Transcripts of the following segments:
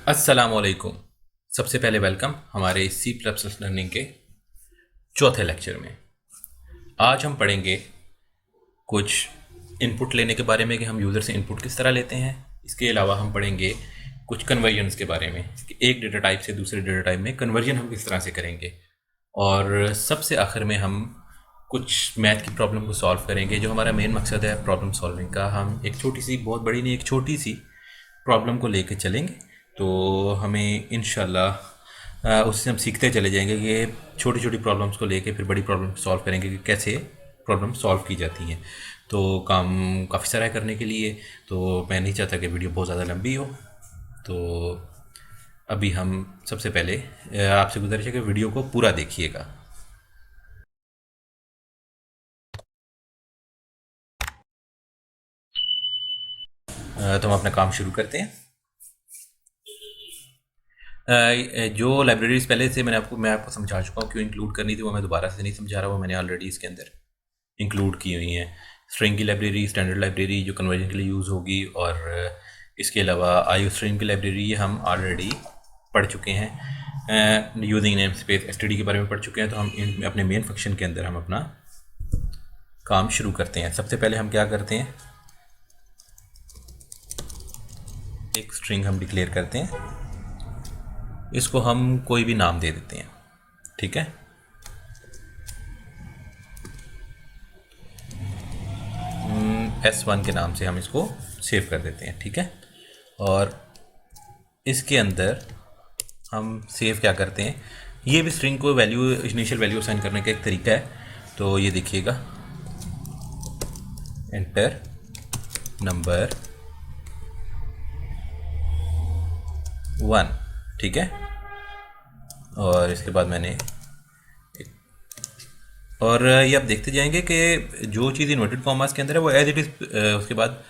अस्सलामुअलैकुम। सबसे पहले वेलकम हमारे सी प्लस प्लस लर्निंग के चौथे लेक्चर में। आज हम पढ़ेंगे कुछ इनपुट लेने के बारे में कि हम यूज़र से इनपुट किस तरह लेते हैं। इसके अलावा हम पढ़ेंगे कुछ कन्वर्जन्स के बारे में कि एक डेटा टाइप से दूसरे डेटा टाइप में कन्वर्जन हम किस तरह से करेंगे। और सबसे आखिर में हम कुछ मैथ की प्रॉब्लम को सॉल्व करेंगे। जो हमारा मेन मकसद है प्रॉब्लम सॉल्विंग का, हम एक छोटी सी, बहुत बड़ी नहीं, एक छोटी सी प्रॉब्लम को लेके चलेंगे। तो हमें इंशाल्लाह उससे हम सीखते चले जाएंगे कि छोटी छोटी प्रॉब्लम्स को लेके फिर बड़ी प्रॉब्लम सॉल्व करेंगे कि कैसे प्रॉब्लम सॉल्व की जाती हैं। तो काम काफ़ी सारा है करने के लिए, तो मैं नहीं चाहता कि वीडियो बहुत ज़्यादा लंबी हो। तो अभी हम सबसे पहले आपसे गुजारिश है कि वीडियो को पूरा देखिएगा। तो हम अपना काम शुरू करते हैं। जो लाइब्रेरीज पहले से मैं आपको समझा चुका हूँ क्यों इंक्लूड करनी थी, वो मैं दोबारा से नहीं समझा रहा, वो मैंने ऑलरेडी इसके अंदर इंक्लूड की हुई हैं। स्ट्रिंग की लाइब्रेरी, स्टैंडर्ड लाइब्रेरी जो कन्वर्जन के लिए यूज़ होगी, और इसके अलावा आईओ स्ट्रीम की लाइब्रेरी, ये हम ऑलरेडी पढ़ चुके हैं। यूजिंग नेम स्पेस एसटीडी के बारे में पढ़ चुके हैं। तो हम अपने मेन फंक्शन के अंदर हम अपना काम शुरू करते हैं। सबसे पहले हम क्या करते हैं, एक स्ट्रिंग हम डिक्लेयर करते हैं। इसको हम कोई भी नाम दे देते हैं, ठीक है। S1 के नाम से हम इसको सेव कर देते हैं, ठीक है। और इसके अंदर हम सेव क्या करते हैं, ये भी स्ट्रिंग को वैल्यू, इनिशियल वैल्यू असाइन करने का एक तरीका है। तो ये देखिएगा, एंटर नंबर 1, ठीक है। और इसके बाद मैंने, और ये आप देखते जाएंगे कि जो चीज़ इन्वर्टेड कॉमास के अंदर है वो एज इट इज़, उसके बाद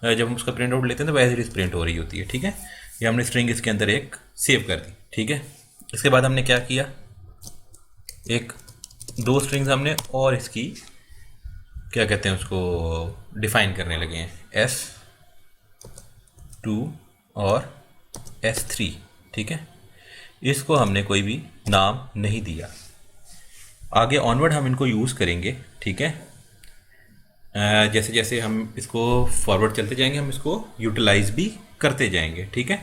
जब हम उसका प्रिंट आउट लेते हैं तो वो एज इट इज़ प्रिंट हो रही होती है, ठीक है। ये हमने स्ट्रिंग इसके अंदर एक सेव कर दी, ठीक है। इसके बाद हमने क्या किया, एक दो स्ट्रिंग्स हमने और इसकी क्या कहते हैं उसको डिफाइन करने लगे हैं, S2 और S3, ठीक है। इसको हमने कोई भी नाम नहीं दिया। आगे ऑनवर्ड हम इनको यूज़ करेंगे, ठीक है। जैसे जैसे हम इसको फॉरवर्ड चलते जाएंगे हम इसको यूटिलाइज़ भी करते जाएंगे, ठीक है।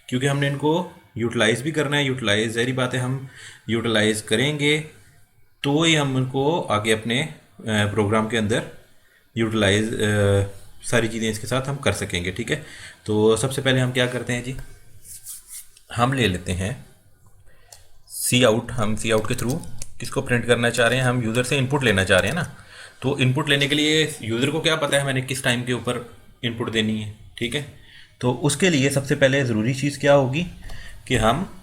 क्योंकि हमने इनको यूटिलाइज़ भी करना है। यूटिलाइज़ ज़ाहिर बात है, हम यूटिलाइज़ करेंगे तो ही हम इनको आगे अपने प्रोग्राम के अंदर यूटिलाइज़ सारी चीज़ें इसके साथ हम कर सकेंगे, ठीक है। तो सबसे पहले हम क्या करते हैं जी, हम ले लेते हैं सी आउट। हम सी आउट के थ्रू किसको प्रिंट करना चाह रहे हैं, हम यूज़र से इनपुट लेना चाह रहे हैं ना। तो इनपुट लेने के लिए यूज़र को क्या पता है मैंने किस टाइम के ऊपर इनपुट देनी है, ठीक है। तो उसके लिए सबसे पहले ज़रूरी चीज़ क्या होगी कि हम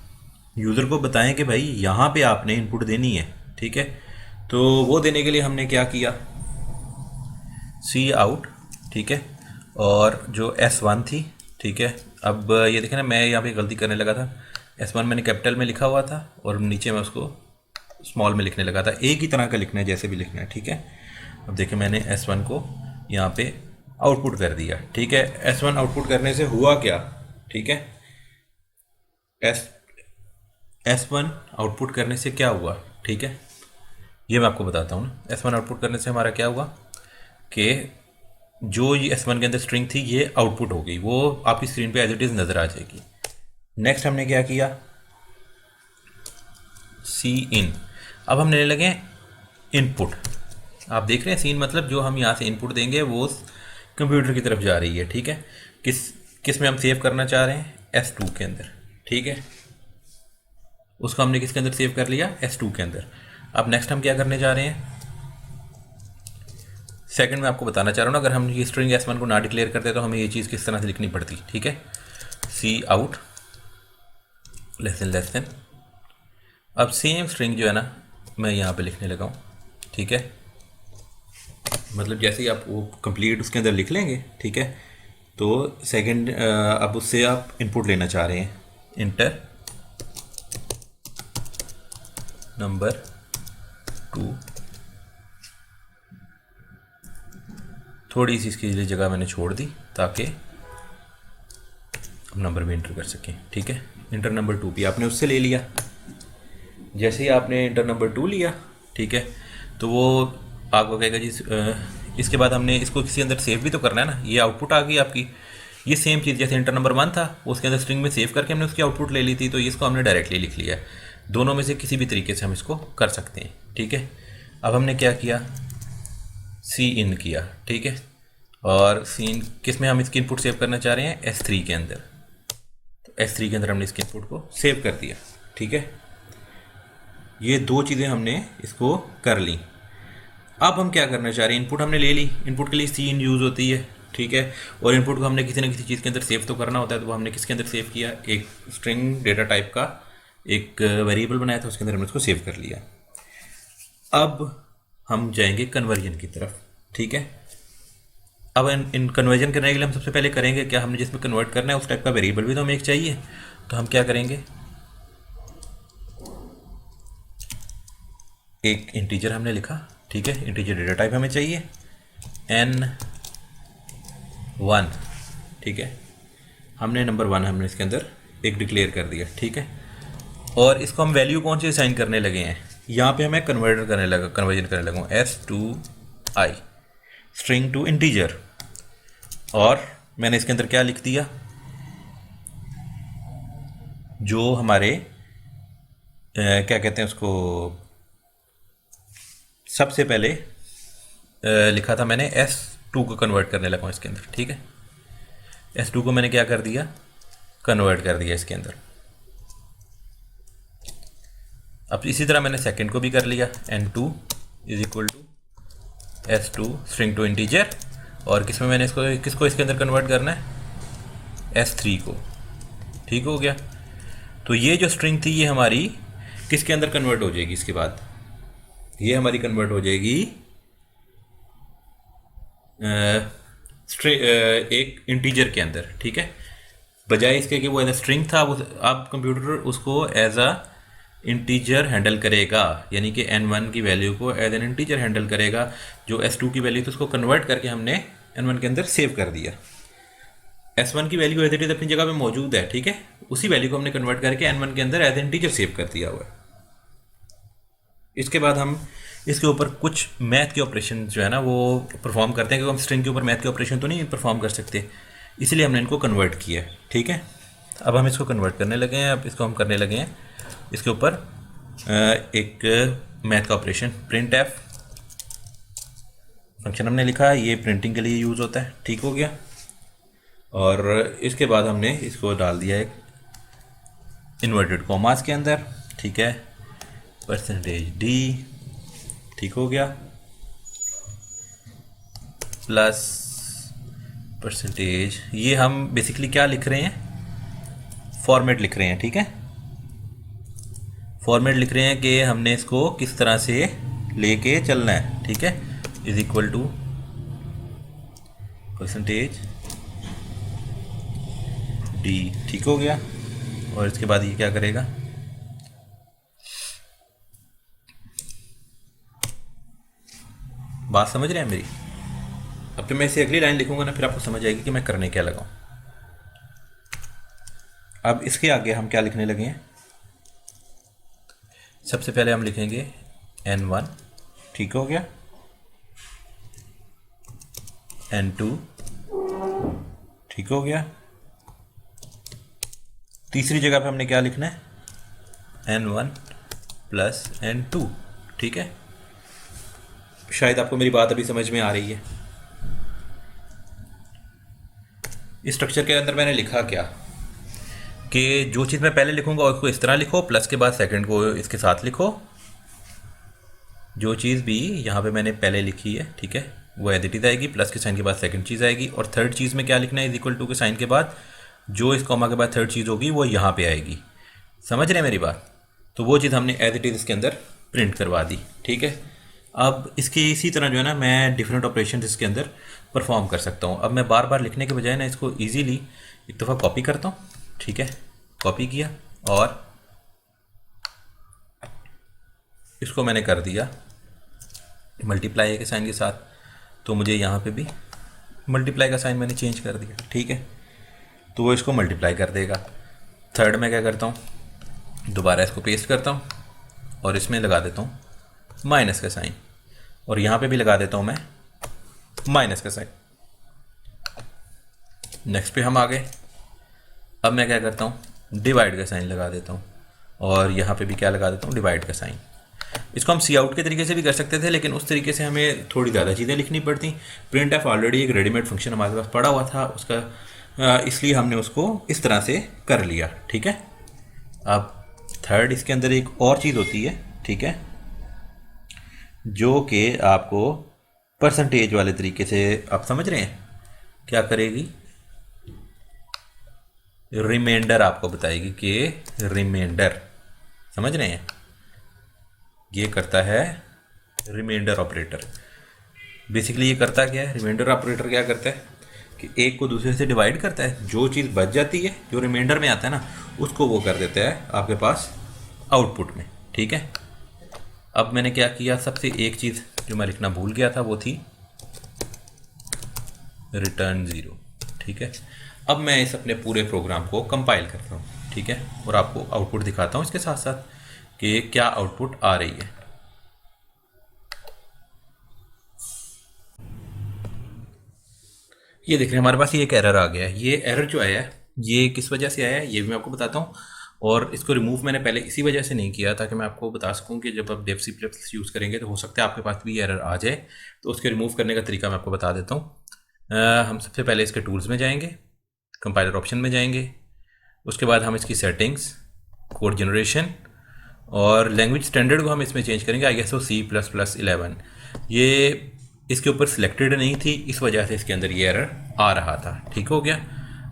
यूज़र को बताएं कि भाई यहाँ पे आपने इनपुट देनी है, ठीक है। तो वो देने के लिए हमने क्या किया, सी आउट, ठीक है। और जो S1 थी, ठीक है। अब ये देखें ना, मैं यहाँ पे गलती करने लगा था। S1 मैंने कैपिटल में लिखा हुआ था और नीचे मैं उसको स्मॉल में लिखने लगा था। एक ही तरह का लिखना है, जैसे भी लिखना है, ठीक है। अब देखिए मैंने S1 को यहाँ पे आउटपुट कर दिया, ठीक है। S1 आउटपुट करने से हुआ क्या, ठीक है। S1 आउटपुट करने से क्या हुआ, ठीक है, ये मैं आपको बताता हूँ ना। S1 आउटपुट करने से हमारा क्या हुआ कि जो ये S1 के अंदर स्ट्रिंग थी ये आउटपुट हो गई, वो आपकी स्क्रीन पे एज इट इज़ नज़र आ जाएगी। नेक्स्ट हमने क्या किया, सी इन। अब हम लेने लगे इनपुट। आप देख रहे हैं सीन मतलब जो हम यहाँ से इनपुट देंगे वो कंप्यूटर की तरफ जा रही है, ठीक है। किस किस में हम सेव करना चाह रहे हैं, S2 के अंदर, ठीक है। उसको हमने किसके अंदर सेव कर लिया, S2 के अंदर। अब नेक्स्ट हम क्या करने जा रहे हैं, सेकंड में आपको बताना चाह रहा हूँ ना, अगर हम ये स्ट्रिंग S1 को ना डिक्लेयर करते तो हमें ये चीज़ किस तरह से लिखनी पड़ती, ठीक है। सी आउट लेस देन। अब सेम स्ट्रिंग जो है ना मैं यहाँ पे लिखने लगा हूँ, ठीक है। मतलब जैसे ही आप वो कंप्लीट उसके अंदर लिख लेंगे, ठीक है। तो सेकंड अब उससे आप इनपुट लेना चाह रहे हैं, इंटर नंबर 2। थोड़ी सी इसकी लिए जगह मैंने छोड़ दी ताकि हम नंबर भी इंटर कर सकें। ठीक है, इंटर नंबर 2 भी आपने उससे ले लिया। जैसे ही आपने इंटर नंबर 2 लिया, ठीक है, तो वो आपको कहेगा जी इसके बाद हमने इसको किसी अंदर सेव भी तो करना है ना। ये आउटपुट आ गई आपकी। ये सेम चीज़ जैसे इंटर नंबर 1 था, उसके अंदर स्ट्रिंग में सेव करके हमने उसकी आउटपुट ले ली थी, तो इसको हमने डायरेक्टली लिख लिया। दोनों में से किसी भी तरीके से हम इसको कर सकते हैं। ठीक है, अब हमने क्या किया, सी इन किया। ठीक है, और सी इन किस में हम इसकी इनपुट सेव करना चाह रहे हैं, S3 के अंदर। तो S3 के अंदर हमने इसकी इनपुट को सेव कर दिया। ठीक है, ये दो चीज़ें हमने इसको कर ली। अब हम क्या करना चाह रहे हैं, इनपुट हमने ले ली, इनपुट के लिए सी इन यूज़ होती है। ठीक है, और इनपुट को हमने किसी न किसी चीज़ के अंदर सेव तो करना होता है, तो वो हमने किसके अंदर सेव किया, एक स्ट्रिंग डेटा टाइप का एक वेरिएबल बनाया था, उसके अंदर हमने उसको सेव कर लिया। अब हम जाएंगे कन्वर्जन की तरफ। ठीक है, अब इन कन्वर्जन करने के लिए हम सबसे पहले करेंगे क्या, हमने जिसमें कन्वर्ट करना है उस टाइप का वेरिएबल भी तो हमें एक चाहिए। तो हम क्या करेंगे, एक इंटीजर हमने लिखा। ठीक है, इंटीजर डेटा टाइप हमें चाहिए N1। ठीक है, हमने नंबर 1 हमने इसके अंदर एक डिक्लेयर कर दिया। ठीक है, और इसको हम वैल्यू कौन सी असाइन करने लगे हैं, यहाँ पे हमें कन्वर्जन करने लगा S2I स्ट्रिंग टू इंटीजर। और मैंने इसके अंदर क्या लिख दिया, जो हमारे क्या कहते हैं उसको, सबसे पहले लिखा था मैंने S2 को कन्वर्ट करने लगा हूँ इसके अंदर। ठीक है, S2 को मैंने क्या कर दिया, कन्वर्ट कर दिया इसके अंदर। अब इसी तरह मैंने सेकंड को भी कर लिया, N2 is equal to S2 string to integer. और किसमें मैंने इसको किसको इसके अंदर कन्वर्ट करना है, S3 को। ठीक हो गया, तो ये जो स्ट्रिंग थी ये हमारी किसके अंदर कन्वर्ट हो जाएगी, इसके बाद ये हमारी कन्वर्ट हो जाएगी एक इंटीजर के अंदर। ठीक है, बजाय इसके कि वो एज अ स्ट्रिंग था, अब कंप्यूटर उसको एज अ इंटीजर हैंडल करेगा, यानी कि N1 की वैल्यू को एज एन इंटीजर हैंडल करेगा। जो S2 की वैल्यू थी उसको कन्वर्ट करके हमने N1 के अंदर सेव कर दिया। S1 की वैल्यू एज इट इज अपनी जगह पे मौजूद है। ठीक है, उसी वैल्यू को हमने कन्वर्ट करके N1 के अंदर एज एन इंटीजर सेव कर दिया हुआ है। इसके बाद हम इसके ऊपर कुछ मैथ के ऑपरेशन जो है ना वो परफॉर्म करते हैं, क्योंकि हम स्ट्रिंग के ऊपर मैथ के ऑपरेशन तो नहीं परफॉर्म कर सकते, इसलिए हमने इनको कन्वर्ट किया है। ठीक है, अब हम इसको कन्वर्ट करने लगे हैं। अब इसको हम करने लगे हैं इसके ऊपर एक मैथ का ऑपरेशन, प्रिंट एफ फंक्शन हमने लिखा है, ये प्रिंटिंग के लिए यूज़ होता है। ठीक हो गया, और इसके बाद हमने इसको डाल दिया एक इन्वर्टेड कॉमास के अंदर। ठीक है, %d। ठीक हो गया, प्लस %, ये हम बेसिकली क्या लिख रहे हैं, फॉर्मेट लिख रहे हैं। ठीक है, फॉर्मेट लिख रहे हैं कि हमने इसको किस तरह से लेके चलना है। ठीक है, इज इक्वल टू %d। ठीक हो गया, और इसके बाद ये क्या करेगा, बात समझ रहे हैं मेरी। अब तो मैं इसे अगली लाइन लिखूंगा ना, फिर आपको समझ आएगी कि मैं करने क्या लगा हूं। अब इसके आगे हम क्या लिखने लगे हैं, सबसे पहले हम लिखेंगे N1। ठीक हो गया, N2। ठीक हो गया, तीसरी जगह पे हमने क्या लिखना है, N1 प्लस N2। ठीक है, शायद आपको मेरी बात अभी समझ में आ रही है। इस स्ट्रक्चर के अंदर मैंने लिखा क्या, कि जो चीज़ मैं पहले लिखूंगा उसको इस तरह लिखो, प्लस के बाद सेकंड को इसके साथ लिखो। जो चीज़ भी यहाँ पे मैंने पहले लिखी है, ठीक है, वो एज इट इज आएगी, प्लस के साइन के बाद सेकंड चीज़ आएगी, और थर्ड चीज़ में क्या लिखना है, इज इक्वल टू के साइन के बाद जो इस कॉमा के बाद थर्ड चीज़ होगी वो यहाँ पे आएगी। समझ रहे हैं मेरी बात। तो वो चीज़ हमने एज इट इज इसके अंदर प्रिंट करवा दी। ठीक है, अब इसके इसी तरह जो है ना मैं डिफरेंट ऑपरेशन इसके अंदर परफॉर्म कर सकता हूँ। अब मैं बार बार लिखने के बजाय ना इसको ईजीली एक दफ़ा कॉपी करता हूँ। ठीक है, कॉपी किया और इसको मैंने कर दिया मल्टीप्लाई के साइन के साथ, तो मुझे यहाँ पे भी मल्टीप्लाई का साइन मैंने चेंज कर दिया। ठीक है, तो वो इसको मल्टीप्लाई कर देगा। थर्ड में क्या करता हूँ, दोबारा इसको पेस्ट करता हूँ और इसमें लगा देता हूँ माइनस का साइन, और यहाँ पे भी लगा देता हूँ मैं माइनस का साइन। नेक्स्ट पे हम आ गए। अब मैं क्या करता हूँ, डिवाइड का साइन लगा देता हूँ और यहाँ पे भी क्या लगा देता हूँ, डिवाइड का साइन। इसको हम सी आउट के तरीके से भी कर सकते थे, लेकिन उस तरीके से हमें थोड़ी ज़्यादा चीज़ें लिखनी पड़ती। प्रिंट एफ ऑलरेडी एक रेडीमेड फंक्शन हमारे पास पड़ा हुआ था उसका, इसलिए हमने उसको इस तरह से कर लिया। ठीक है। अब थर्ड, इसके अंदर एक और चीज़ होती है, ठीक है, जो कि आपको परसेंटेज वाले तरीके से, आप समझ रहे हैं, क्या करेगी, रिमाइंडर आपको बताएगी कि रिमाइंडर, समझ रहे हैं, ये करता है रिमाइंडर ऑपरेटर। बेसिकली ये करता क्या है, रिमाइंडर ऑपरेटर क्या करता है कि एक को दूसरे से डिवाइड करता है, जो चीज़ बच जाती है, जो रिमाइंडर में आता है ना, उसको वो कर देता है आपके पास आउटपुट में। ठीक है। अब मैंने क्या किया, सबसे एक चीज़ जो मैं लिखना भूल गया था वो थी रिटर्न 0। ठीक है। अब मैं इस अपने पूरे प्रोग्राम को कंपाइल करता हूँ, ठीक है, और आपको आउटपुट दिखाता हूँ इसके साथ साथ कि क्या आउटपुट आ रही है। ये देख रहे हैं हमारे पास ये एक एरर आ गया है। ये एरर जो आया है ये किस वजह से आया है ये भी मैं आपको बताता हूँ, और इसको रिमूव मैंने पहले इसी वजह से नहीं किया ताकि मैं आपको बता सकूं कि जब आप डेव सी प्लस यूज़ करेंगे तो हो सकता है आपके पास भी एरर आ जाए, तो उसके रिमूव करने का तरीका मैं आपको बता देता हूँ। हम सबसे पहले इसके टूल्स में जाएंगे, कंपाइलर ऑप्शन में जाएंगे, उसके बाद हम इसकी सेटिंग्स, कोड जनरेशन और लैंग्वेज स्टैंडर्ड को हम इसमें चेंज करेंगे ISO C++11। ये इसके ऊपर सिलेक्टेड नहीं थी, इस वजह से इसके अंदर ये एरर आ रहा था। ठीक हो गया।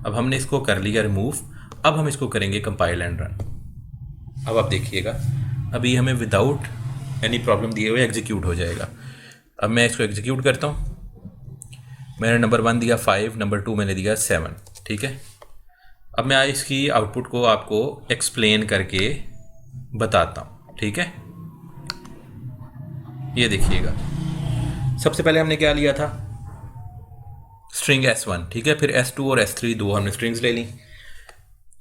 अब हमने इसको कर लिया रिमूव। अब हम इसको करेंगे कंपाइल एंड रन। अब आप देखिएगा अभी हमें विदाउट एनी प्रॉब्लम दिए हुए एग्जीक्यूट हो जाएगा। अब मैं इसको एग्जीक्यूट करता हूँ। मैंने नंबर 1 दिया 5, नंबर 2 मैंने दिया 7। ठीक है। अब मैं इसकी आउटपुट को आपको एक्सप्लेन करके बताता हूँ। ठीक है। ये देखिएगा, सबसे पहले हमने क्या लिया था, स्ट्रिंग S1। ठीक है। फिर S2 और S3 दो हमने स्ट्रिंग्स ले ली।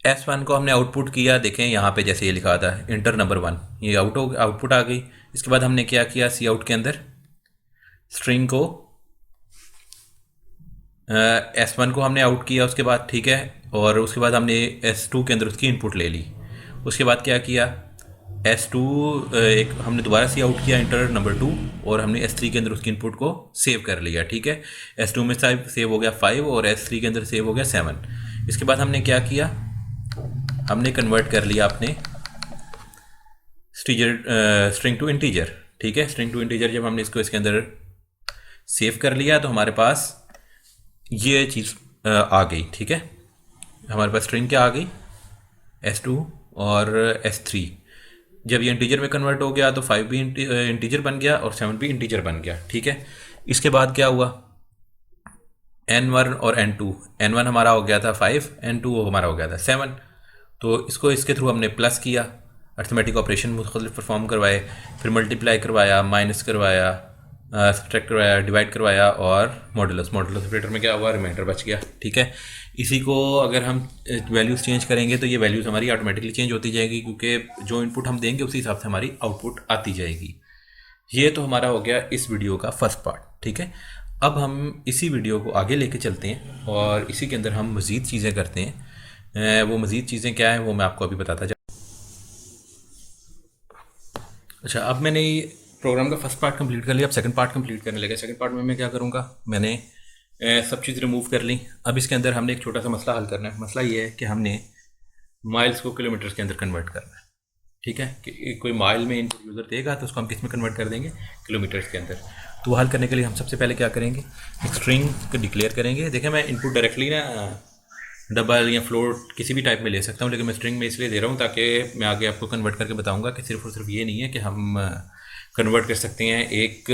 S1 को हमने आउटपुट किया, देखें यहाँ पे जैसे ये लिखा था इंटर नंबर 1, ये आउटपुट आ गई। इसके बाद हमने क्या किया, सी आउट के अंदर स्ट्रिंग को S1 को हमने आउट किया उसके बाद। ठीक है। और उसके बाद हमने S2 के अंदर उसकी इनपुट ले ली। उसके बाद क्या किया, S2 एक हमने दोबारा सी आउट किया इंटर नंबर 2, और हमने S3 के अंदर उसकी इनपुट को सेव कर लिया। ठीक है। S2 में सेव हो गया 5 और S3 के अंदर सेव हो गया 7। इसके बाद हमने क्या किया, हमने कन्वर्ट कर लिया अपने स्ट्रिंग टू इंटीजर। ठीक है। स्ट्रिंग टू इंटीजर जब हमने इसको इसके अंदर सेव कर लिया तो हमारे पास ये चीज़ आ गई। ठीक है। हमारे पास स्ट्रिंग क्या आ गई, S2 और S3। जब ये इंटीजर में कन्वर्ट हो गया तो 5 भी इंटीजर बन गया और 7 भी इंटीजर बन गया। ठीक है। इसके बाद क्या हुआ, N1 और N2, N1 हमारा हो गया था 5, N2 हमारा हो गया था 7। तो इसको इसके थ्रू हमने प्लस किया, अर्थमेटिक ऑपरेशन मुख्तलिफ परफॉर्म करवाए, फिर मल्टीप्लाई करवाया, माइनस करवाया, सब्ट्रैक्ट करवाया, डिवाइड करवाया और मॉडुलस ऑपरेटर में क्या हुआ, रिमाइंडर बच गया। ठीक है। इसी को अगर हम वैल्यूज़ चेंज करेंगे तो ये वैल्यूज़ हमारी ऑटोमेटिकली चेंज होती जाएगी, क्योंकि जो इनपुट हम देंगे उसी हिसाब से हमारी आउटपुट आती जाएगी। ये तो हमारा हो गया इस वीडियो का फर्स्ट पार्ट। ठीक है। अब हम इसी वीडियो को आगे लेके चलते हैं और इसी के अंदर हम मज़ीद चीज़ें करते हैं। वो मज़ीद चीज़ें क्या हैं वो मैं आपको अभी बताता जा। अच्छा, अब मैंने प्रोग्राम का फर्स्ट पार्ट कंप्लीट कर लिया, अब सेकंड पार्ट कंप्लीट करने लगे। सेकंड पार्ट में मैं क्या करूँगा, मैंने सब चीज़ रिमूव कर ली। अब इसके अंदर हमने एक छोटा सा मसला हल करना है। मसला ये है कि हमने माइल्स को किलोमीटर्स के अंदर कन्वर्ट करना है। ठीक है। कि कोई माइल में इनपुट यूज़र देगा तो उसको हम किस में कन्वर्ट कर देंगे, किलोमीटर्स के अंदर। तो वो हल करने के लिए हम सबसे पहले क्या करेंगे, एक स्ट्रिंग को डिक्लेयर करेंगे। देखें मैं इनपुट डायरेक्टली ना डबल या फ्लोट किसी भी टाइप में ले सकता हूँ, लेकिन मैं स्ट्रिंग में इसलिए दे रहा हूँ ताकि मैं आगे आपको कन्वर्ट करके बताऊँगा कि सिर्फ और सिर्फ ये नहीं है कि हम कन्वर्ट कर सकते हैं एक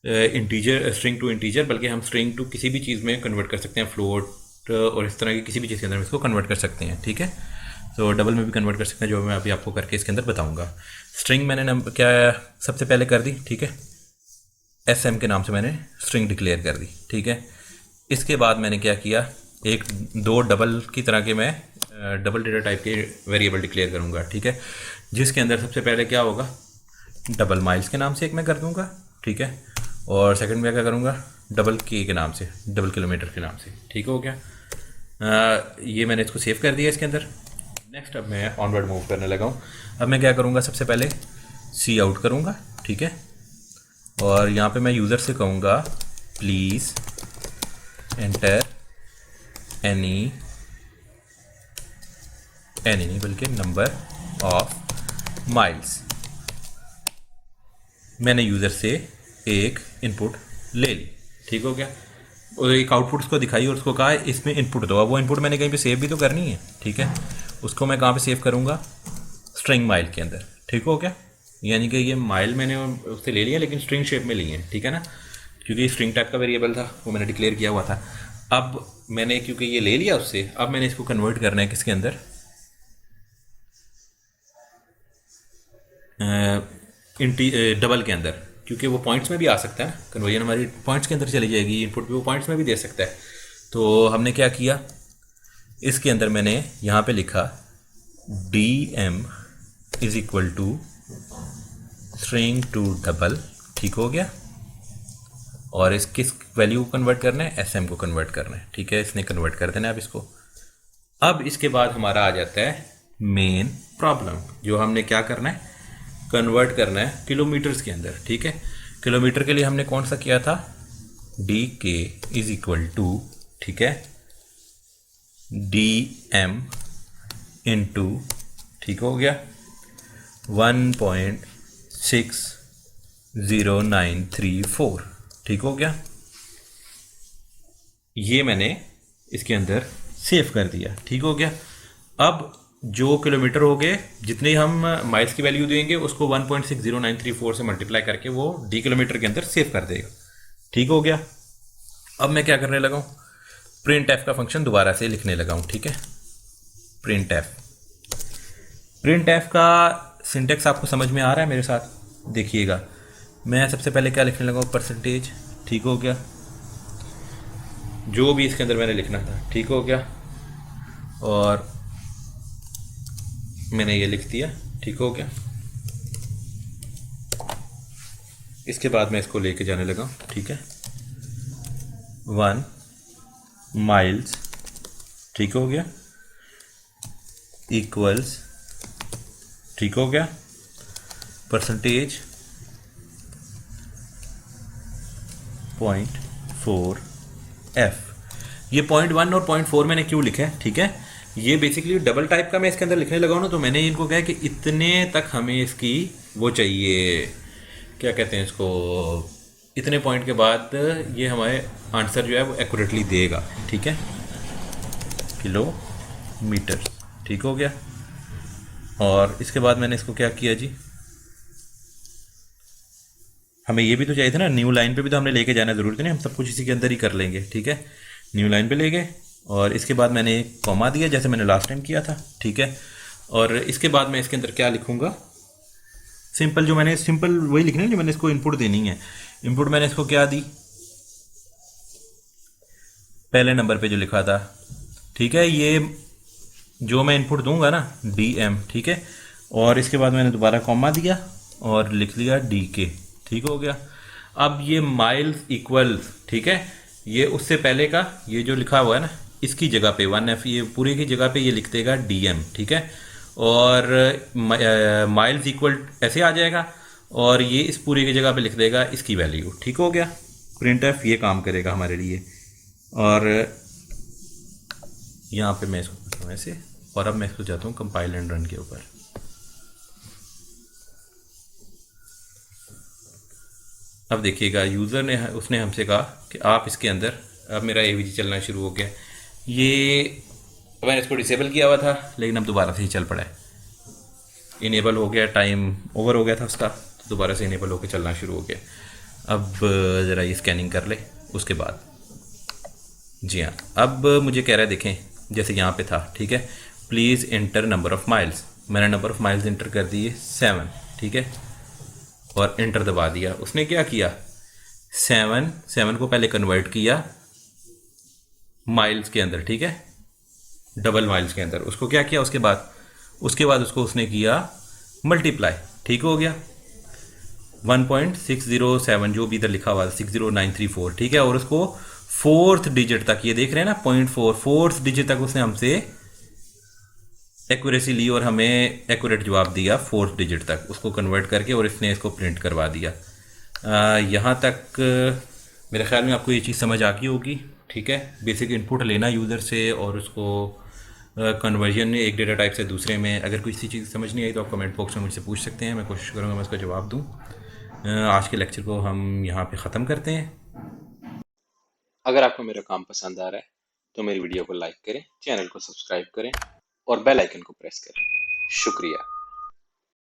इंटीजर स्ट्रिंग टू इंटीजर, बल्कि हम स्ट्रिंग टू किसी भी चीज़ में कन्वर्ट कर सकते हैं, फ्लोट और इस तरह की किसी भी चीज़ के अंदर इसको कन्वर्ट कर सकते हैं। ठीक है। तो डबल में भी कन्वर्ट कर सकते हैं, जो मैं अभी आपको करके इसके अंदर बताऊंगा। स्ट्रिंग मैंने क्या सबसे पहले कर दी। ठीक है। SM के नाम से मैंने स्ट्रिंग डिक्लेयर कर दी। ठीक है। इसके बाद मैंने क्या किया, एक दो डबल की तरह के मैं डबल डेटा टाइप के वेरिएबल डिक्लेयर करूँगा, ठीक है, जिसके अंदर सबसे पहले क्या होगा, डबल माइल्स के नाम से एक मैं कर दूँगा, ठीक है, और सेकंड में क्या करूँगा, डबल के नाम से, डबल किलोमीटर के नाम से, ठीक हो गया। ये मैंने इसको सेव कर दिया इसके अंदर। नेक्स्ट अब मैं ऑनवर्ड मूव करने लगा हूँ। अब मैं क्या करूँगा, सबसे पहले सी आउट करूँगा, ठीक है, और यहाँ पे मैं यूज़र से कहूँगा प्लीज़ एंटर एनी नहीं बल्कि नंबर ऑफ माइल्स। मैंने यूज़र से एक इनपुट ले ली, ठीक हो गया, और एक आउटपुट उसको दिखाई और उसको कहा इसमें इनपुट दो। अब वो इनपुट मैंने कहीं पे सेव भी तो करनी है, ठीक है, उसको मैं कहाँ पे सेव करूँगा, स्ट्रिंग माइल के अंदर, ठीक हो गया। यानी कि ये माइल मैंने उससे ले लिया लेकिन स्ट्रिंग शेप में ली है, ठीक है ना, क्योंकि स्ट्रिंग टाइप का वेरिएबल था वो मैंने डिक्लेयर किया हुआ था। अब मैंने क्योंकि ये ले लिया उससे, अब मैंने इसको कन्वर्ट करना है किसके अंदर, डबल के अंदर, क्योंकि वो पॉइंट्स में भी आ सकता है, कन्वर्जन हमारी पॉइंट्स के अंदर चली जाएगी, इनपुट भी वो पॉइंट्स में भी दे सकता है। तो हमने क्या किया, इसके अंदर मैंने यहाँ पे लिखा DM is equal to string to double, ठीक हो गया, और इस किस वैल्यू को कन्वर्ट करना है, SM को कन्वर्ट करना है, ठीक है, इसने कन्वर्ट कर देना है अब इसको। अब इसके बाद हमारा आ जाता है मेन प्रॉब्लम, जो हमने क्या करना है, कन्वर्ट करना है किलोमीटर्स के अंदर, ठीक है। किलोमीटर के लिए हमने कौन सा किया था, DK इज इक्वल टू, ठीक है, DM इंटू, ठीक हो गया, 1.60934, ठीक हो गया। ये मैंने इसके अंदर सेव कर दिया, ठीक हो गया। अब जो किलोमीटर हो गए, जितने हम माइल्स की वैल्यू देंगे उसको 1.60934 से मल्टीप्लाई करके वो D किलोमीटर के अंदर सेव कर देगा, ठीक हो गया। अब मैं क्या करने लगा हूँ, प्रिंट एफ का फंक्शन दोबारा से लिखने लगा हूँ, ठीक है, प्रिंट एफ का सिंटेक्स आपको समझ में आ रहा है मेरे साथ, देखिएगा। मैं सबसे पहले क्या लिखने लगा हूँ, परसेंटेज, ठीक हो गया, जो भी इसके अंदर मैंने लिखना था, ठीक हो गया, और मैंने ये लिख दिया, ठीक हो गया। इसके बाद मैं इसको लेके जाने लगा, ठीक है, 1 माइल्स, ठीक हो गया, इक्वल्स, ठीक हो गया, परसेंटेज 0.4F। ये 0.1 और 0.4 मैंने क्यों लिखा है, ठीक है, ये बेसिकली डबल टाइप का मैं इसके अंदर लिखने लगा हूँ ना, तो मैंने इनको कहा कि इतने तक हमें इसकी वो चाहिए, क्या कहते हैं इसको, इतने पॉइंट के बाद ये हमारे आंसर जो है वो एक्यूरेटली देगा, ठीक है, किलोमीटर, ठीक हो गया। और इसके बाद मैंने इसको क्या किया जी, हमें ये भी तो चाहिए था ना, न्यू लाइन पे भी तो हमने लेके जाना ज़रूरत नहीं, हम सब कुछ इसी के अंदर ही कर लेंगे, ठीक है, न्यू लाइन पे ले गए, और इसके बाद मैंने एक कॉमा दिया जैसे मैंने लास्ट टाइम किया था, ठीक है, और इसके बाद मैं इसके अंदर क्या लिखूँगा, सिंपल, जो मैंने सिंपल वही लिखना है जो मैंने इसको इनपुट देनी है। इनपुट मैंने इसको क्या दी, पहले नंबर पे जो लिखा था, ठीक है, ये जो मैं इनपुट दूंगा ना DM, ठीक है, और इसके बाद मैंने दोबारा कॉमा दिया और लिख लिया DK, ठीक हो गया। अब ये माइल्स इक्वल्स, ठीक है, ये उससे पहले का ये जो लिखा हुआ है ना, इसकी जगह पे 1F, ये पूरे की जगह पे ये लिख देगा DM, ठीक है, और माइल्स इक्वल ऐसे आ जाएगा, और ये इस पूरे की जगह पे लिख देगा इसकी वैल्यू, ठीक हो गया। प्रिंट एफ ये काम करेगा हमारे लिए, और यहाँ पे मैं इसको करता हूँ ऐसे, और अब मैं इसको जाता हूँ कंपाइल एंड रन के ऊपर। अब देखिएगा यूज़र ने उसने हमसे कहा कि आप इसके अंदर, अब मेरा AVG चलना शुरू हो गया, ये मैंने इसको डिसेबल किया हुआ था लेकिन अब दोबारा से ही चल पड़ा है, इनेबल हो गया, टाइम ओवर हो गया था उसका, तो दोबारा से इनेबल होकर चलना शुरू हो गया। अब ज़रा ये स्कैनिंग कर ले उसके बाद, जी हाँ, अब मुझे कह रहा है देखें जैसे यहाँ पे था, ठीक है, please enter number of miles, मैंने नंबर ऑफ़ माइल्स इंटर कर दिए 7, ठीक है, और एंटर दबा दिया। उसने क्या किया, 7 को पहले कन्वर्ट किया माइल्स के अंदर, ठीक है, डबल माइल्स के अंदर। उसको क्या किया उसके बाद उसको उसने किया मल्टीप्लाई, ठीक हो गया, 1.607 जो भी इधर लिखा हुआ 60934, ठीक है, और उसको फोर्थ डिजिट तक, ये देख रहे हैं ना, 0.4, फोर्थ डिजिट तक उसने हमसे एक्यूरेसी ली और हमें एक्यूरेट जवाब दिया फोर्थ डिजिट तक, उसको कन्वर्ट करके, और इसने इसको प्रिंट करवा दिया। यहाँ तक मेरे ख्याल में आपको ये चीज़ समझ आ गई होगी, ठीक है। बेसिक इनपुट लेना यूज़र से और उसको कन्वर्जन एक डेटा टाइप से दूसरे में। अगर किसी चीज़ समझ नहीं आई तो आप कमेंट बॉक्स में मुझसे पूछ सकते हैं, मैं कोशिश करूँगा मैं उसका जवाब दूँ। आज के लेक्चर को हम यहाँ पे ख़त्म करते हैं। अगर आपको मेरा काम पसंद आ रहा है तो मेरी वीडियो को लाइक करें, चैनल को सब्सक्राइब करें और बेल आइकन को प्रेस करें। शुक्रिया।